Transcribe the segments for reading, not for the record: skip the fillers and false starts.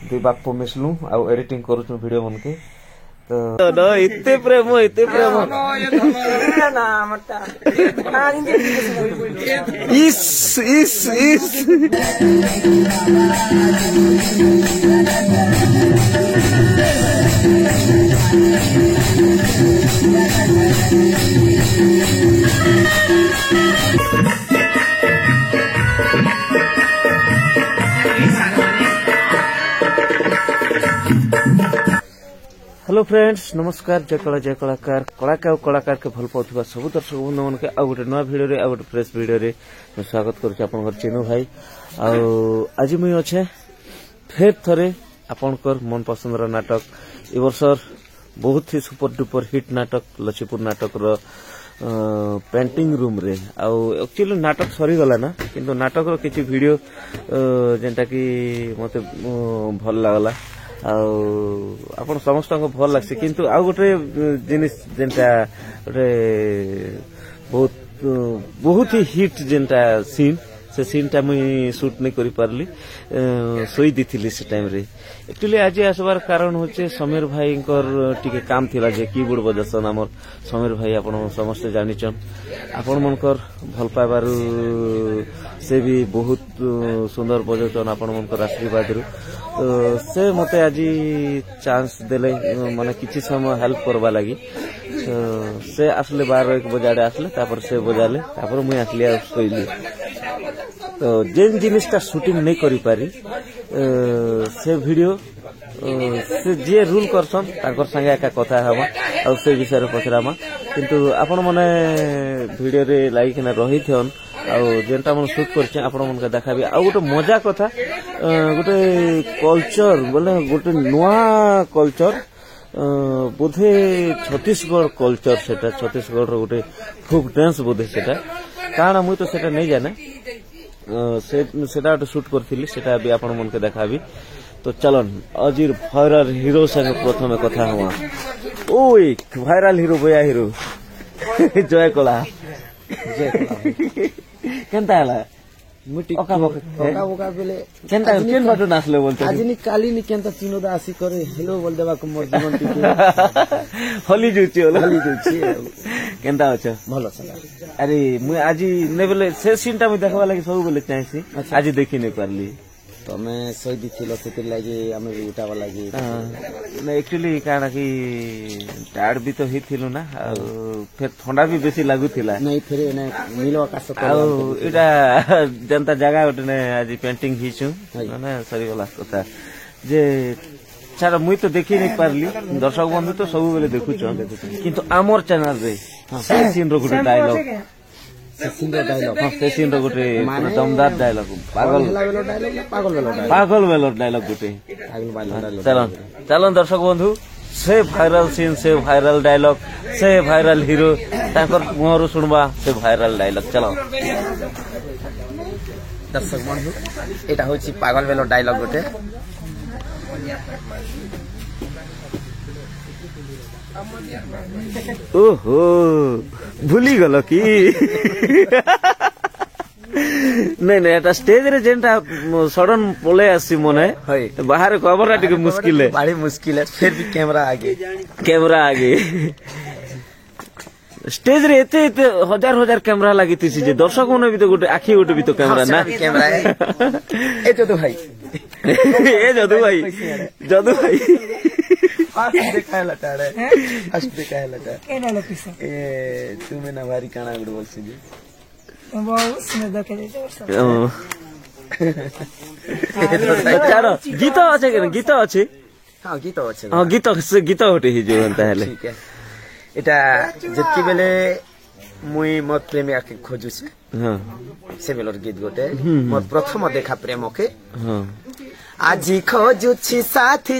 दुई बाप मिसलु आउ एडिटिंग करूछु वीडियो मन के तो न इत्ते प्रेम इस हेलो फ्रेंड्स नमस्कार जय कलाकार कलाकार के भल पाउथबा सब दर्शक बंधु मन के आ गोटे नया वीडियो रे आ गोटे फ्रेश वीडियो रे मैं स्वागत करूँ आपन चिनू भाई आज मुई अच्छे फिर थरे आपनकर मन पसंद नाटक ए वर्षर बहुत ही सुपर डुपर हिट नाटक लछीपुर नाटक रो पेंटिंग रूम रे एक्चुअली नाटक सरी गला ना किंतु नाटक रो किछि वीडियो जेंटा कि मते भल लागला आपन समस्त को भल लागसी किंतु आ गोटे जिनिस जेंटा गोटे बहुत ही हिट जेंटा सीन से सीन टा मुई शूट नहीं करि पारली सोई दिथिली से टाइम रे एक्चुअली आज आसबार कारण होचे समीर भाई टिके काम थिला जे कीबोर्ड बजासन हमर समीर भाई आपन समस्त जानिचन आपन मनकर भल पाइबार से भी बहुत सुंदर बजाउछन आपन मनकर आशीर्वाद रु से मते आज चांस देले माने किछि समय हेल्प करबा लागि से आसले 12-1 बजाडे आसले तापर से बजाले तापर मुई आसली सोइली तो जेन जिनिसटा शूटिंग नहीं करि पारी से वीडियो से जे रूल करसन ताकर संगे एका कथा हवा और से विषय रे पचरामा किंतु आपन माने वीडियो रे लाइक ना रही थन आ जेनटा मन शूट करछे आपन मन के देखाबी आ गोटे मजा कथा गोटे कल्चर बोले गोटे नुआ कल्चर बोधे छत्तीसगढ़ कल्चर सेटा छत्तीसगढ़ रो गोटे फोक डांस बोधे सेटा काना मुई तो सेटा नहीं जाने सेटा शूट करथिली सेटा भी आपन मन के देखाबी तो चलन अजीर वायरल हीरो संगे प्रथमे कथा हुआ ओई वायरल हीरो बया हीरो जय कला केनता हला मुटी ओका बेले केनता केन बाटो नाचले बोलते आज नि काली नि केनता चिनोदा आसी करे हेलो बोल देबा को मोर जीवन टिके हली जुची केनता अच्छा भलो छ अरे मु आज ने बोले से सीनटा मु देखबा लागि सब बोले चाहसी आज देखि नै पारली तमे सही दिथिलो सेतिर लागि हमें भी उठावा लागि ना एक्चुअली काना कि टाड भी तो हिथिलो ना फिर ठंडा भी बेसी लागुथिला नहीं फिर ने नीलो आकाश तो एटा जनता जगह उठने ने आज पेंटिंग हिचु ना सरी वाला कथा जे छाड़ा मुई तो देखि नहीं पारली दर्शक बंधु तो सब बेले देखुछन किंतु आमर चैनल रे से सीन रो गुटे डायलॉग सेसिन रो गोटे दमदार डायलॉग पागल वेलो डायलॉग गोटे चलन दर्शक बंधु से वायरल सीन से वायरल डायलॉग से वायरल हीरो ताकर मुहरु सुनबा से वायरल डायलॉग चलो दर्शक बंधु एटा होची पागल वेलो डायलॉग गोटे ओहो भूली गलो कि नहीं नहीं एटा स्टेज रे जेंटा सडन पले आसी मने बाहर कवर टिके मुश्किल है बड़ी मुश्किल है फिर भी कैमरा आगे स्टेज रे एते हजार कैमरा लागिति जे दर्शक मन भी तो गोटे आखी गोटे भी तो कैमरा ना कैमरा है ए जदू भाई जदू भाई देखाय लटा रे फर्स्ट देखाय लटा केना लपिसा ए तुमे ना भारी काना गुड बोलसी जी बहुत स्ने देखे दे चारो गीत अछि हां गीत होटे ही जो अंत हेले ठीक है एटा जत्ती बेले मुई मत प्रेमी आके खोजु से हां से बेलर गीत गोटे मोर प्रथम देखा प्रेम के हां आजी खोजुछि साथी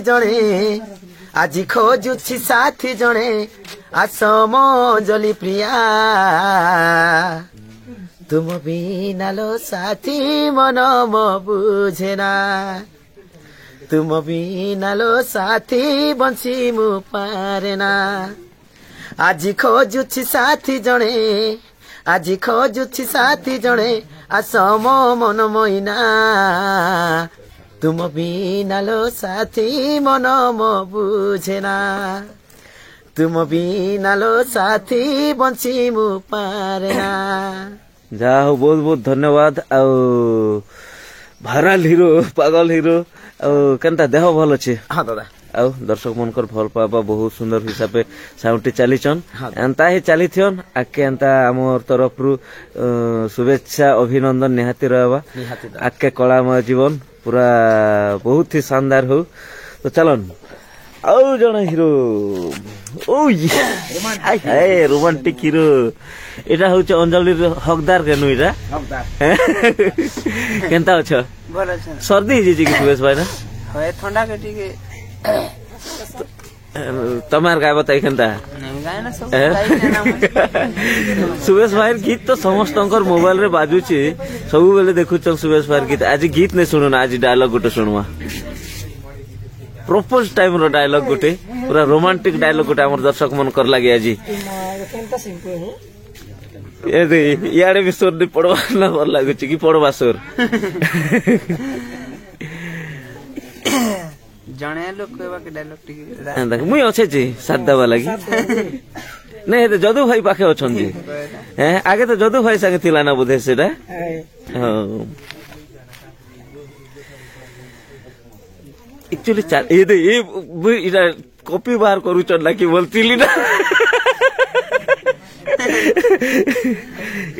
जणे आसम जली प्रिया तुम बिना लो साथी मन म बुझेना तुम बिना लो साथी बंसी मु पारेना आज खोजुछि साथी जणे आसम मन मैना तुम बिना लो साथी मन मो बुझेना तुम बिना लो साथी बंची मु पारेना जा हो बहुत बहुत धन्यवाद आ भाइराल हीरो पागल हीरो केनता देह भल अच्छे हाँ दादा आ दर्शक मनकर भल पावा बहुत सुंदर हिसाब से साउंड चलीचन एंता ही चली थियन आके एंता हमर तरफ रु शुभेच्छा अभिनंदन निहाती रहबा आके कलामय जीवन पूरा बहुत ही शानदार हो तो चलन आउ जन हीरो ओ ये रोमांटिक हीरो एटा होचे अंजलि हकदार केनु एटा हकदार केनता अछ भल छ सर्दी जे कि सुरेश भाई ना होय ठंडा के टिके तमार गाय बताई केनता नहीं गाय ना सब सुरेश भाई गीत तो समस्त मोबाइल रे बाजुची सब बेले देखु चल सुरेश भाई गीत आज गीत नहीं सुनो ना आज डायलॉग गोटे सुनवा प्रपोज टाइम रो डायलॉग गोटे पूरा रोमांटिक डायलॉग गोटे हमर दर्शक मन कर लागे आज ये दे यारे भी सोर पड़वा ना भल लागु कि पड़वा सोर जणे लोग कहबा के डायलॉग टिके मुई अच्छे जी साथ देवा लगी नहीं तो जदू भाई पाखे अछन जी हैं आगे तो जदू भाई संगे थिला ना बुझे सेटा हां एक्चुअली ये दे ये इरा कॉपी बाहर करू चला कि बोलतिली ना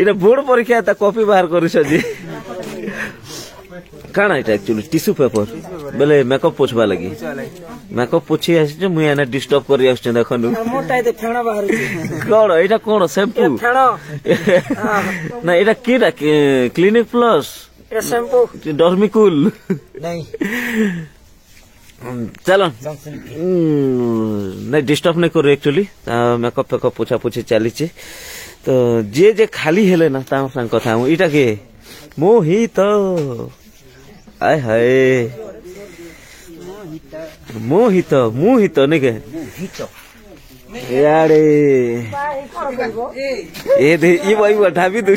इरा बोर्ड परीक्षा ता कॉपी बाहर करू जी काना इटा एक्चुअली टिश्यू पेपर बेले मेकअप पोछबा लगी मेकअप पोछि आसे मुई एना डिस्टर्ब करी आछे देखनु मोटा दे फेणा बाहर कोन एटा कोन शैम्पू फेणा ना एटा केटा clinic plus iota shampoo Dermicool नहीं चलो नहीं डिस्टर्ब नहीं करो एक्चुअली मेकअप फेकअप पोछा पोछी चली तो जे जे खाली हेले ना ता संग कथा हूं इटा के मोहित आय हाय मोहित मोहित नहीं के यारे ए दे ई भाई ढाबी दु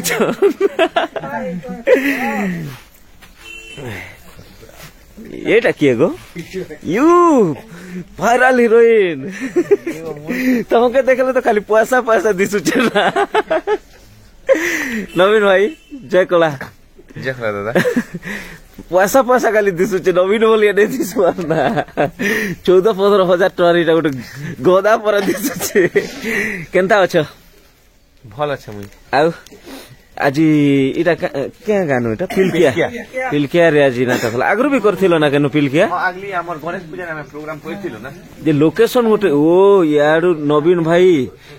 एटा किए गो यू भाइराल हीरोइन तुमके देखले तो खाली पैसा पैसा दिसुचे ना नवीन भाई जय कला दादा पैसा पैसा खाली दिसुचे नवीन बोलिए नहीं दिसुआर ना 14-15 हजार टका इटा गोटे गदा पर दिसुचे केनता अछ भल अछ मुई आ आज इटा क्या गानो इटा पिलकिया रे आज ना तखला आगरु भी करथिलो ना केनो पिलकिया आगली हमर गणेश पूजा में प्रोग्राम करथिलो ना जे लोकेशन गोटे ओ याडू नवीन भाई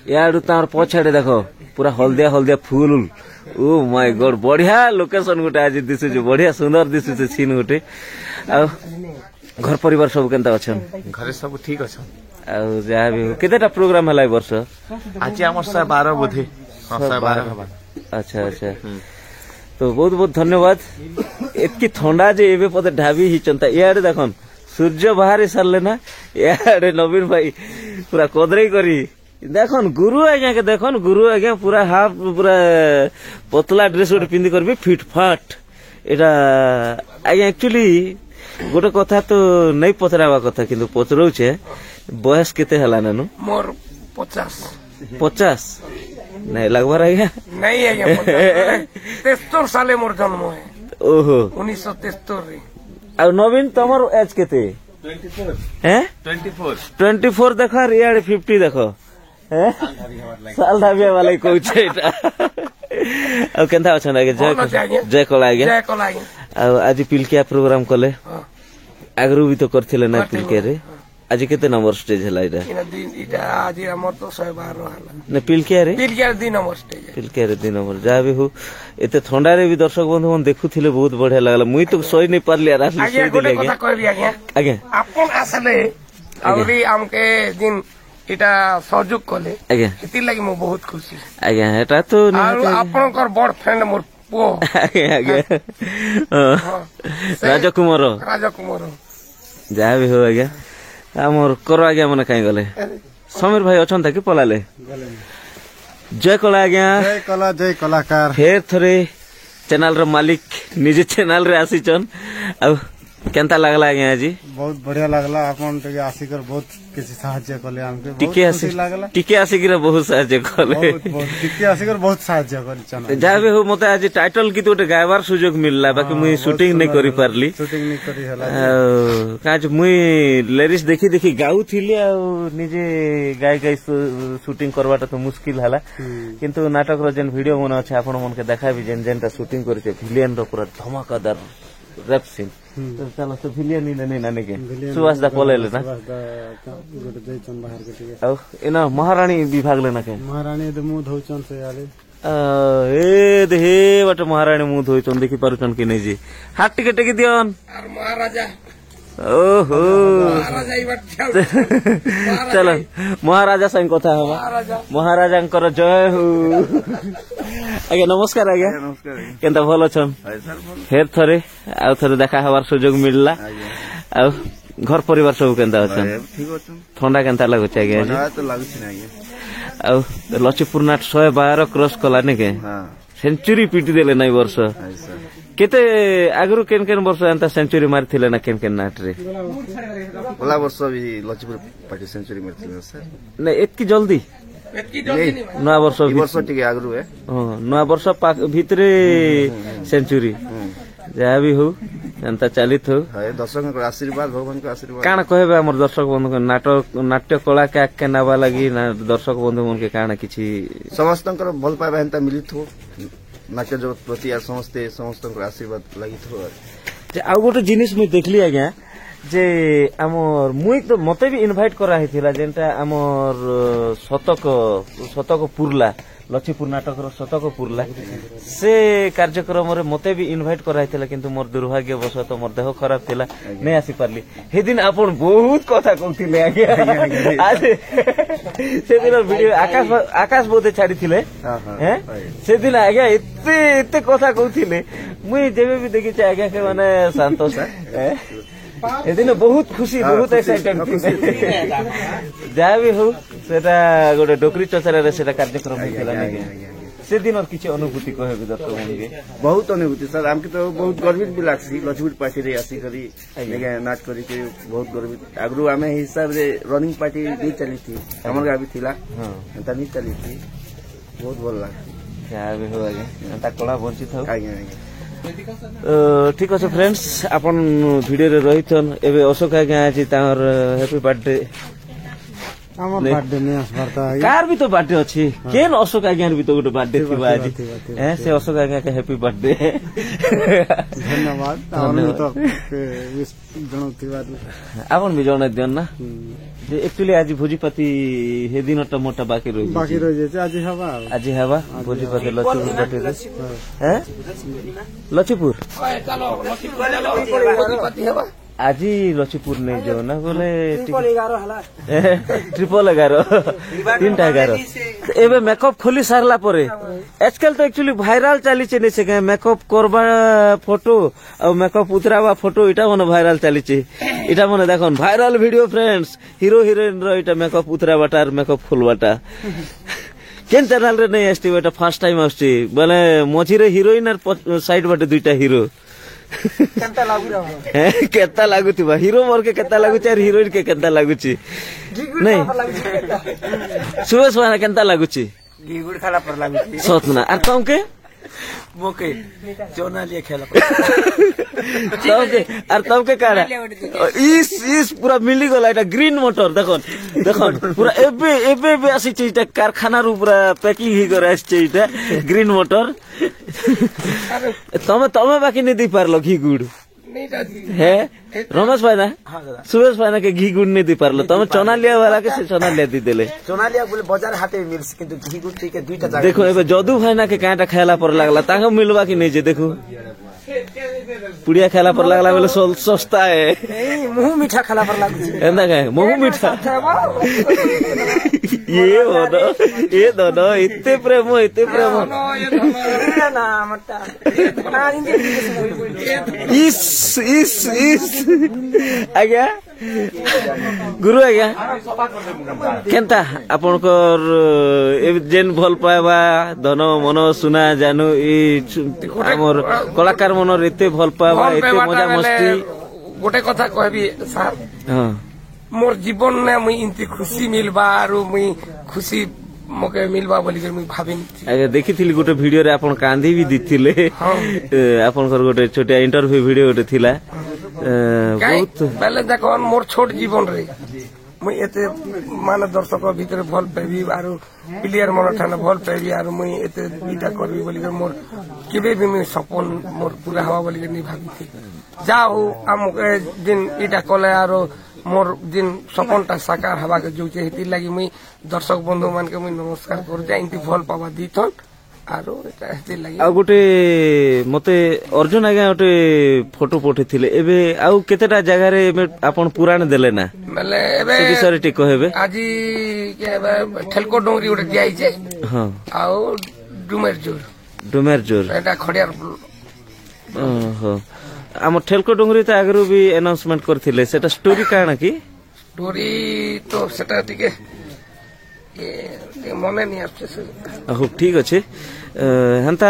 याडू तार पछाडे देखो पूरा हल्दिया हल्दिया फूल ओ माय गॉड बढ़िया लोकेशन गोटे आज दिसु जो बढ़िया सुंदर दिसु से सीन गोटे आ घर परिवार सब केनता अछन घरे सब ठीक अछन आ जा भी केतेटा प्रोग्राम हलाई वर्ष आज हमर 12 बोधे हां 12 अच्छा अच्छा तो बहुत बहुत धन्यवाद एतकी ठंडा जे एबे पते ढाबी ही चंता याडे देखन सूर्य बाहर सारले ना याडे नवीन भाई पूरा कोदरे करी देखन गुरु आज्ञा के देखन गुरु आज्ञा पूरा हाफ पूरा पतला ड्रेस उठ पिंदी करबी फिट फाट एटा आज्ञा एक्चुअली गोटे कथा तो नहीं पचरावा कथा किंतु पचरौ छे बयस केते हला नानु मोर 50 नहीं लगवा रही नहीं है 73 साले मोर जन्म है ओहो 1973 और नवीन तमर एज केते 24 हैं 24 देखो रियाड 50 देखो हैं साल ढाबिया वाला कहू छे एटा और केनता अछन आगे जय कला आगे आज पिलकिया प्रोग्राम कले आगरू भी तो करथिले ना पिलकिया रे आज केते नंबर स्टेज हला इटा आज हमर तो 112 हला ने पिलकिया रे 2 नंबर स्टेज पिलकिया रे 2 नंबर जा भी हो एते ठंडा रे भी दर्शक बंधु मन देखुथिले बहुत बढ़िया लागला मुई तो सोई नहीं पारली रात सोई दिले कथा कहबी आगे आपन आसले आउरी हमके दिन इटा सहयोग कले आगे इति लागि मो बहुत खुशी आगे एटा तो आपनकर बड़ फ्रेंड मोर पो आगे राजकुमार जा भी हो आगे आमर करो आज्ञा मन कहीं गले समीर भाई अच्छा कि पलाले जय कला आज्ञा जय कलाकार फेर थरे चैनल रो मालिक निजे चैनल रे आसीचन आ केनता लागला आज्ञा आज बहुत बढ़िया लगला आपन टिके आसिकर बहुत किसी साहाय्य कले हमके टिके आसी लागला टिके आसिकर बहुत साहाय्य कले टिके आसिकर बहुत साहाय्य करी चना जा भी हो मते आज टाइटल की तो गायबार सुयोग मिलला बाकी मुई शूटिंग नहीं करी पारली शूटिंग नहीं करी हला काज मुई लेरिस देखी देखी गाऊ थिली आ निजे गाय गाय शूटिंग करवाटा तो मुश्किल हला किंतु नाटक रो जेन वीडियो मन अछि आपन मन के देखाबी जेन जेनटा शूटिंग करिसे विलेन रो पूरा धमाकादार रैप सीन तो चलो तो विलेन नहीं नाने के सुवास दा कोलेले ना गोटे दैचन बाहर के टिके औ एना महारानी विभाग लेना के महारानी दे मुंह धोचन से आले ए दे बटे महारानी मुंह धोचन देखि पारुचन कि नै जी हाथ टिके टेकी दियन और महाराजा ओहो महाराजा ई बात चलो महाराजा संग कथा हवा महाराजांकर जय हो आगे नमस्कार आगे नमस्कार केनता भलो छन फेर थरे आ थरे देखा हवार सुयोग मिलला आ घर परिवार सब केनता अछन ठीक अछन ठंडा केनता लागुछ आगे ना तो लागुछ ना आगे आ लचिपुर नाट 112 क्रॉस कला ने के हां सेंचुरी पीटी देले नै वर्ष केते आगरु केन केन वर्ष एंता सेंचुरी मारथिले ना केन केन नाट रे ओला वर्ष भी लचिपुर पार्टी सेंचुरी मारथिले सर नै एतकी जल्दी नया वर्ष वर्ष टिके आगरु है नया वर्ष भितरे सेंचुरी जहाँ भी हो एंता चलित हो दर्शक आशीर्वाद भगवान को आशीर्वाद काना कहबे हमर दर्शक बंधु नाटक नाट्य कला के आके नाबा लगी ना दर्शक बंधु मन के काना किछि समस्तंकर भल पाइबा हेंता मिलित हो नाट्य जगत प्रति आ समस्तंकर आशीर्वाद लगित हो जे आ गोटे जिनिस मुई देखली आज्ञा जे हमर मुई तो मते भी इनवाइट करा हिथिला जेंटा हमर शतक पुरला लक्ष्मीपुर नाटक रो शतक पुरला से कार्यक्रम रे मते भी इनवाइट करा हिथिला किंतु मोर दुर्भाग्य बस तो मोर देह खराब थिला नै आसी पारली हे दिन आपण बहुत कथा कहथिले आज्ञा आज से दिन वीडियो आकाश बोधे छाडी थिले हैं से दिन आज्ञा एते कथा कहथिले मुई जेबे भी देखि छै आज्ञा के माने संतोष एदिन बहुत खुशी बहुत एक्साइटेड जहाँ भी हो सेटा गोटे डोकरी चचरा रे सेटा कार्यक्रम होइला नै से दिन और किछि अनुभूति कहबे दर्शक मनके बहुत अनुभूति सर हमके तो बहुत गर्वित भी लागसी लक्ष्मीपुर पार्टी रे आसी करी नाट करी के बहुत गर्वित आगरु हमें हिसाब रे रनिंग पार्टी नहीं चली थी हमर गाबी थिला त नहीं चली थी बहुत भल लागसी जहाँ भी हो आगे ता कला वंचित हो आगे ठीक अच्छे फ्रेंड्स अपन वीडियो रे रहितन एबे अशोक आज्ञा अछि तार हैप्पी बर्थडे हमर बर्थडे ने आसबरता कार भी तो बर्थडे अछि केन अशोक आज्ञा भी तो गोटे बर्थडे थिबा आज से अशोक आज्ञा के हैप्पी बर्थडे धन्यवाद हमन तो विश जनो थिबा आपन भी जनो दियन ना जे एक्चुअली आज भोजीपति हे दिन त मोटा बाकी रहि जे आज हवा भोजीपति लक्ष्मीपुर बटे हैं लक्ष्मीपुर चलो भोजीपति हवा आज लक्ष्मीपुर नहीं जाओ ना बोले 11 तीनटा 11 एबे मेकअप खोली सारला परे आजकल तो एक्चुअली वायरल चली छे नै से मेकअप करबा फोटो और मेकअप उतरावा फोटो इटा मन वायरल चली छे इटा मन देखन viral video friends hero heroine रो इटा मेकअप उतरावाटा और मेकअप खोलवाटा केन चैनल रे नै आस्ती बेटा फर्स्ट टाइम आस्ती बोले मझी रे हीरोइन और साइड बाटे दुईटा हीरो केता लागुथिबा हीरो मोर के केता लागुची और हीरोइन के केता लागुची नहीं सुबह सुबह केता लागुची घीगुड़ खाला पर लागुची सत ना और तुम के मोके जोना लिए खेला तुम के कारा इस पूरा मिली गला एटा ग्रीन मोटर देखन पूरा एबे आसी चीटा कारखाना रू पूरा पैकिंग ही करे आसी चीटा ग्रीन मोटर तमे बाकी नहीं दी पारलो घी गुड़ है रमेश भाई ना सुरेश भाई ना के घी गुड़ नहीं दी पारलो तमे चना लिया वाला के से चना लिया दी देले चना लिया बोले बाजार हाटे में मिलस किंतु घी गुड़ ठीक है दुईटा जागा देखो एबे जदू भाई ना के काटा खायला पर लागला तांगा मिलवा कि नहीं जे देखो पुड़िया खाला पर लागला बोले सस्ता है मुंह मीठा खाला पर लागुची एंदा का मुंह मीठा ये दोनो इतने प्रेम ना मट्टा इस आज्ञा गुरु आज्ञा केनता आपनकर जेन भल पाएबा धन मन सुना जानू ई हमर कलाकार मनर एते भल पाएबा एते मजा मस्ती गोटे कथा कहबी सार हाँ मोर जीवन ने मुई इनती खुशी मिलबा आरो मुई खुशी मके मिलबा बोली कर मुई भाबिनी आगे देखिथिली गोटे वीडियो रे आपण कांदी भी दिथिले आपनकर गोटे छोटा इंटरव्यू वीडियो गोटे थिला बहुत पहले देखो मोर छोट जीवन रे मुई एते माने दर्शक भीतर भल पेबी आरो प्लेयर मन ठाने भल पेबी आरो मुई एते इटा करबी बोली कर मोर केबे भी मुई सपन मोर पूरा हवा बोली कर नहीं भाबी थी जाओ हमके दिन इटा कले आरो मोर दिन सपनटा साकार हवा के जो हेती लगी मुई दर्शक बंधु मान के मुई नमस्कार करू जा इनती भल पावा दीथन आरो एटा हेती लगी आ गोटे मते अर्जुन आगे गोटे फोटो पठेथिले एबे आउ केतेटा जगह रे आपण पुराण देले ना मेले एबे से विषय टे कहबे आजी के ठेलको डोंगरी उठे दियाई छे हां आउ डुमेर जोर एटा खडियार ओहो आम ठेलको डोंगरी तो आगरू भी अनाउंसमेंट करथिले सेटा स्टोरी काना की स्टोरी तो सेटा टिके मने नहीं आछे से हो ठीक अछि हंता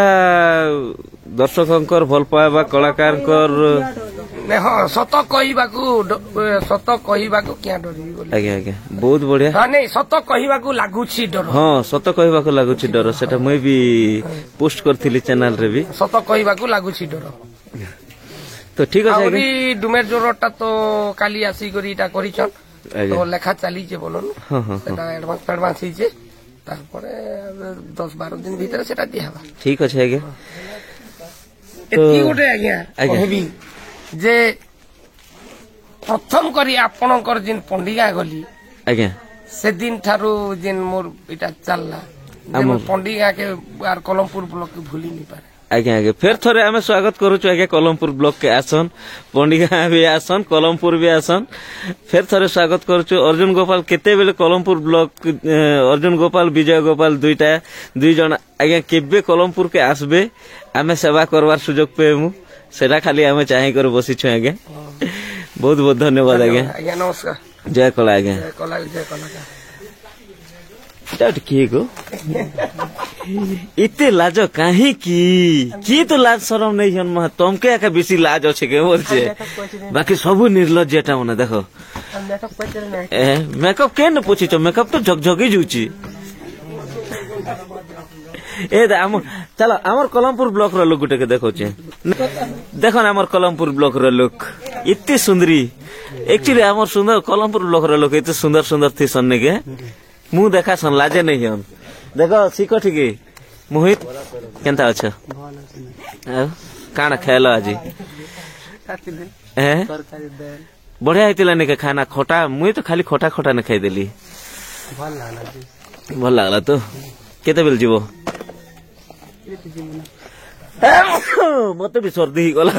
दर्शकंकर भल पाएबा कलाकारकर ने हां सत कहिबाकू क्या डरी बोली आगे आगे बहुत बढ़िया हां नहीं सत कहिबाकू लागुछि डर हां सत कहिबाकू लागुछि डर सेटा मैं भी पोस्ट करथिली चैनल रे भी सत कहिबाकू लागुछि डर तो ठीक अछि आउरी डुमेर जोरटा तो काली आसी करी इटा करिछन तो लेखा चली जे बोलन सेटा एडवांस हिजे तारपरे 10-12 दिन भीतर सेटा दियाबा ठीक अछि आगे एती गोटे आज्ञा कहबी जे प्रथम करी आपनकर जिन पंडिगा गली आज्ञा से दिन थारू जिन मोर इटा चलला जे मोर पंडिगा के आर कलमपुर ब्लॉक के भूली नहीं पारे आज्ञा आगे फिर थोड़े आम स्वागत करुचु आगे कलमपुर ब्लॉक के आसन पंडिगा भी आसन कलमपुर भी आसन फिर थोड़े स्वागत करुचु अर्जुन गोपाल केते बेले कलमपुर ब्लॉक अर्जुन गोपाल विजय गोपाल दुई जन आज्ञा केबे कलमपुर के आसबे आमे सेवा करवार सुजोग पेमु सेटा खाली आमे चाहि कर बसिछु आज्ञा बहुत बहुत धन्यवाद आज्ञा आज्ञा नमस्कार जय कला आज्ञा जय कला किए गो इते लाज काहे की तो लाज शरम नहीं हन तुमके आका बेसी लाज अच्छे के बोलछे बाकी सब निर्लज्जटा मने देखो मेकअप के न पूछी तो मेकअप तो झकझकी जुची ए आम चलो आमर कलमपुर ब्लॉक रो लोक गुटे के देखो छे देखो ना आमर कलमपुर ब्लॉक रो लोक इत्ते सुंदरी एक्चुअली आमर सुंदर कलमपुर ब्लॉक रो लोक इत्ते सुंदर सुंदर थी सन्ने के मुंह देखा सन लाजे नहीं हन देखो सीखो ठीक मोहित केनता अच्छा काना खेल आज बढ़िया होता नहीं खाना खोटा मुई तो खाली खोटा खोटा नहीं खाई देली भल लगला तो केते बेल जीवो मत भी सर्दी गला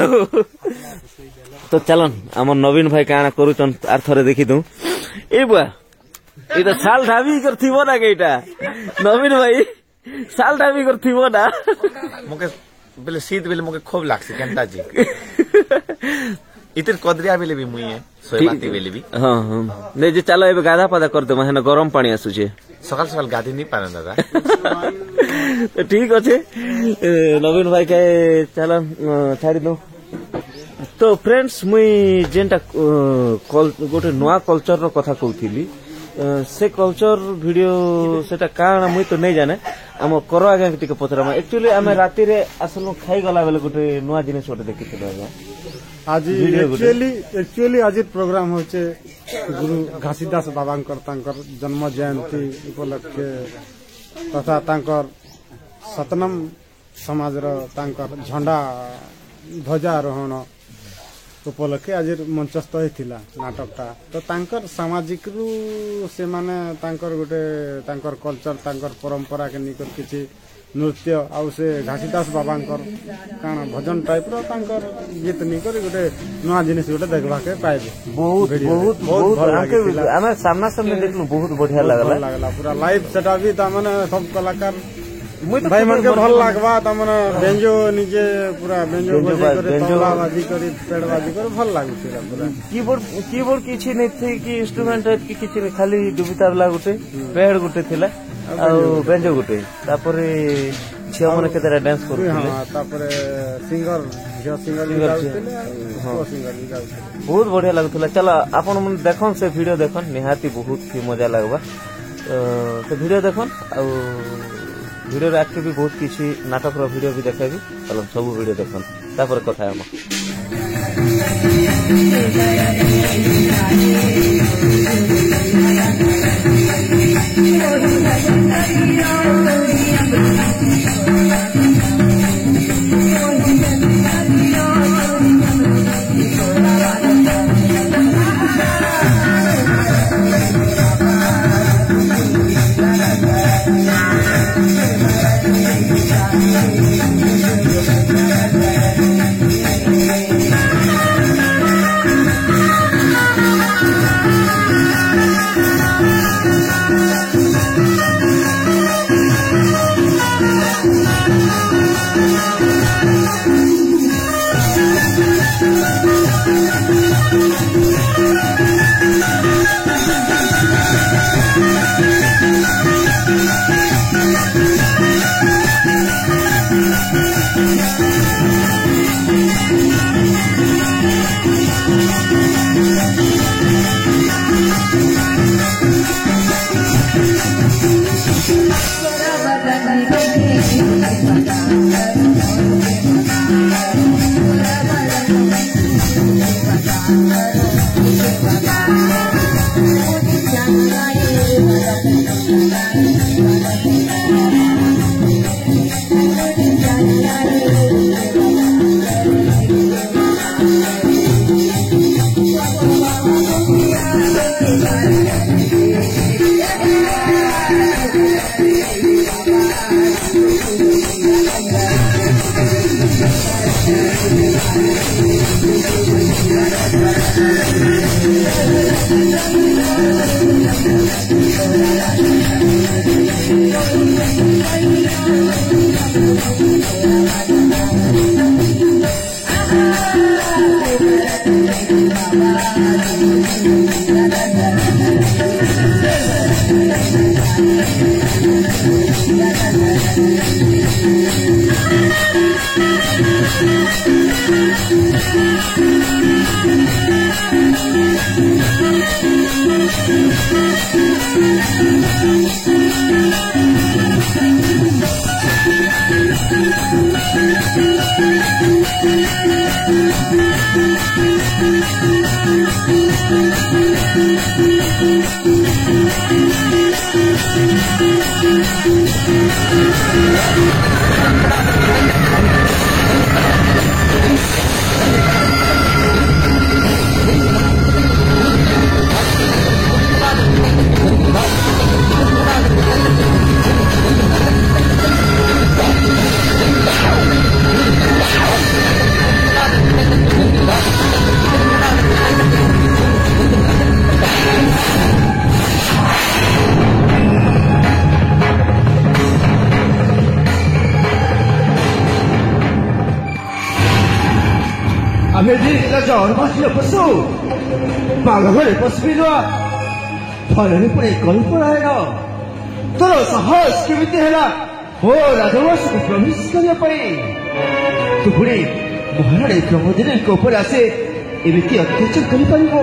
तो चलन आम नवीन भाई काना करूचन आर थरे देखी दू ए बुआ इधर साल ढाबी कर थी ना केटा नवीन भाई साल ढाबी कर थी ना मुके बेले शीत बेले मुके खूब लागसी केनता जी इतर कदरिया बेले भी मुई है सोयबाती बेले भी हां हां नै जे चलो एबे गाधा पादा कर दे महेन गरम पानी आसु छे सकाल सकाल गाधी नहीं पाना दादा तो ठीक अच्छे नवीन भाई के चलो छाड़ी दो तो फ्रेंड्स मुई जेनटा गोटे नुआ कल्चर रो कथा कहूली से कल्चर वीडियो सेटा काना मुई तो नहीं जाने आम कर आगे टिके पचरामा एक्चुअली आम राति रे असलो खाई गला बेले गोटे नुआ जिनिस गोटे देखिथिलो आज्ञा आज एक्चुअली आज प्रोग्राम होचे गुरु घासीदास बाबांकर तांकर जन्म जयंती उपलक्षे तथा तांकर सतनम समाज रो तांकर झंडा ध्वजारोहण उपलक्षे आज मंचस्थ होइथिला नाटकटा तो तांकर सामाजिक रु से माने तांकर गोटे तांकर कल्चर तांकर परंपरा के निकट किछि नृत्य आउ से घासीदास बाबांकर काना भजन टाइप रो तांकर गीत निकर गोटे नवा जिनिस गोटे देखबा के पाइबे बहुत बहुत बहुत हमें सामना सामने देखलु बहुत बढ़िया लागला पूरा लाइव सेटअप भी ता माने सब कलाकार भाई मन के भल लागबा ता माने बेंजो निजे पूरा बेंजो बजे करे तबला बाजी करे पेड़ बाजी करे भल लागु छै पूरा कीबोर्ड किछि नै थी कि इंस्ट्रूमेंट टाइप की किछि नै खाली डुबितारला गुटे पेड़ गुटे थिला आ बेंजो गुटे तापरे ଝିଅ ମାନେ କେତେଟା ଡ୍ୟାନ୍ସ କରୁଥିଲେ ହଁ ତାପରେ ସିଙ୍ଗର ଝିଅ ସିଙ୍ଗର ବି ଗାଉଥିଲେ ଆଉ ପୁଅ ସିଙ୍ଗର ବି ଗାଉଥିଲେ ବହୁତ ବଢିଆ ଲାଗୁଥିଲା। ଚାଲ ଆପଣ ମାନେ ଦେଖନ୍ ସେ ଭିଡିଓ ଦେଖନ୍ ନିହାତି ବହୁତ ହି ମଜା ଲାଗବା। ସେ ଭିଡିଓ ଦେଖନ୍ ଆଉ ଭିଡିଓରେ ଆଗକେ ବି ବହୁତ କିଛି ନାଟକର ଭିଡିଓ ବି ଦେଖେବି। ଚାଲ ସବୁ ଭିଡିଓ ଦେଖନ୍ ତାପରେ କଥା ହେବା। 아메리카 얼마나 벌써 마가를 버스비노아 파란이 뿌리 걸프라이너 떨어서 하우스 그밑에 해라 오라 더워서 프로미스가냐 빠이 그 뿌리 뭐하나를 경호들을 거프라세 이렇게 어떻게 좀 걸리빠리고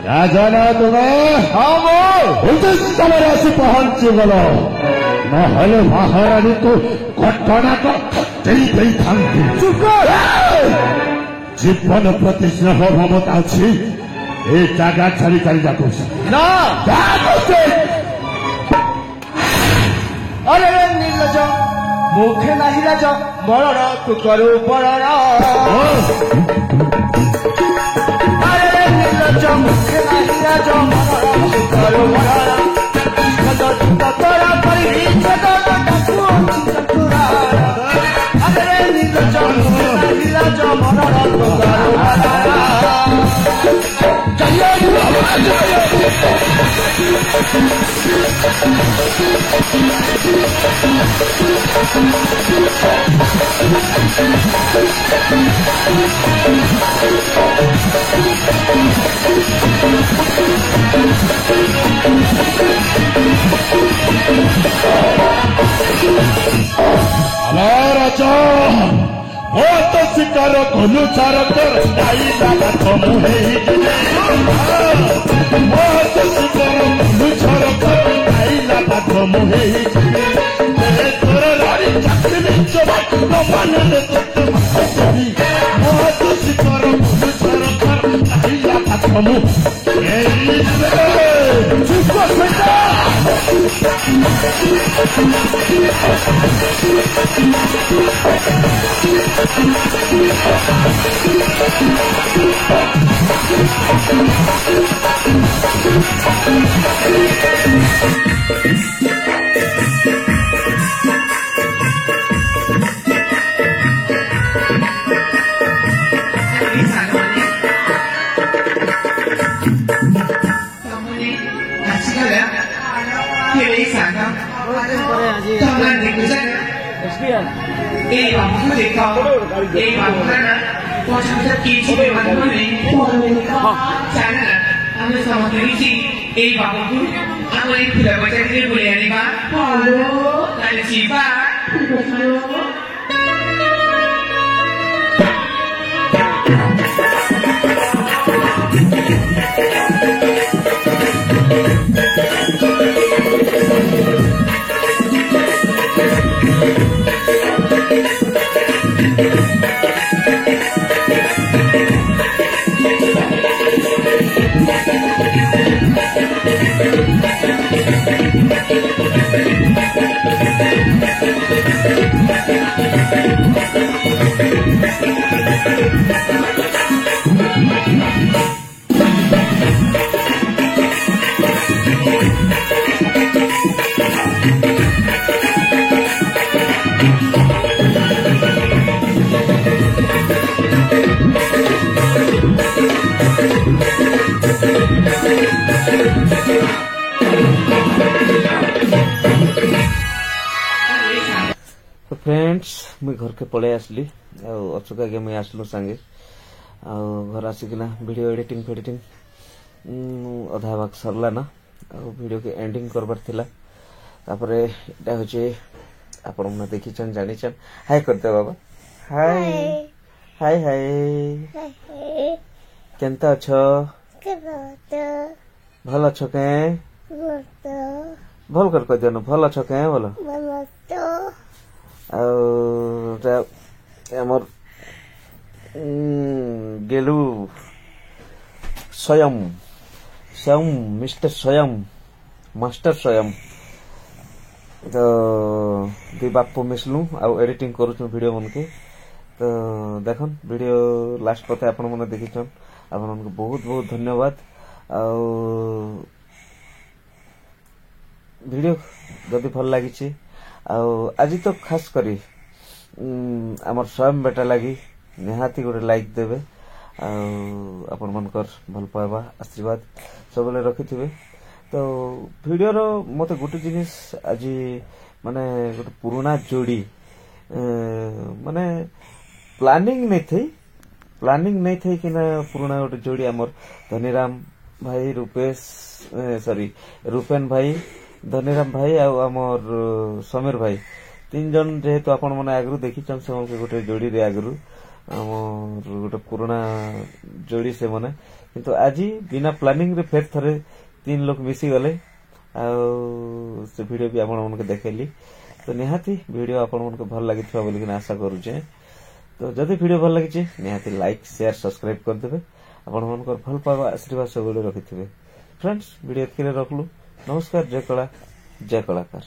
야자나 동아 하모 언제 사마라스 파한 찍어라 나하는 마하라니 또 겉바나도 대입의 당기 죽어 집번호 ପ୍ରତି시나 허허못 알지 이 자가 자리 잡고 있어 나도세 어려는 일러줘 목회나 히라줘 멀어라 그거로 벌어라 어려는 일러줘 목회나 히라줘 멀어라 그거로 벌어라 저도 떠라 버리니 저도 बहुत शिकार कलु चारकर आईला बात मुहे बहुत शिकार कलु चारकर आईला बात मुहे तोर रानी चाकरी चबाक न पाने तोते मारी बहुत शिकार कलु चारकर आईला बात मुहे चुप बेटा तो फ्रेंड्स मुझे घर के पड़े आसली अचुका के मुझे आसलु सांगे घर आसिकिना वीडियो एडिटिंग फेडिटिंग अधा भाग सरला ना वीडियो के एंडिंग करबार थिला तापरे एटा होचे आपण मन देखिछन जानिछन हाय करते बाबा हाय हाय हाय केनता अछो भल अछो के भल कर कह देनो भल अछो के भल आमर गेलु स्वयं स्वयं मिस्टर स्वयं मास्टर स्वयं तो दी बापू मिसलु आ एडिटिंग करूछु वीडियो मन के तो देखन वीडियो लास्ट पते आपण मन देखिछन आपण मन को बहुत बहुत धन्यवाद आ वीडियो जदि भल लागिछि आज तो खास करी आमर स्वयं बेटा लगी निहाती गोटे लाइक देवे आपण मनकर भल पाइबा आशीर्वाद सब रखिथिबे तो वीडियो रो मते गोटे जिनिस आज माने गोटे पुराना जोड़ी माने प्लानिंग नहीं थई कि ना पुराना गोटे जोड़ी आमर धनीराम भाई रूपेश सॉरी रूपेन भाई धनीराम भाई आमर समीर भाई तीन जन जेहेतु आपण माने आगरु देखिछन से गोटे जोड़ी रे आगरु आमर गोटे पुराना जोड़ी से माने किंतु आज बिना प्लानिंग रे फेर थरे तीन लोग मिसी गले से वीडियो भी आपण मन के देखेली तो निहाती वीडियो आपण मन को भल लागिथबा बोली कि आशा करू छे तो जदि वीडियो भल लागी छे निहाती लाइक शेयर सब्सक्राइब कर देबे आपण मन को भल पावा आशीर्वाद सब रखिथिबे फ्रेंड्स वीडियो एतके रखलु नमस्कार जय कला जय कलाकार।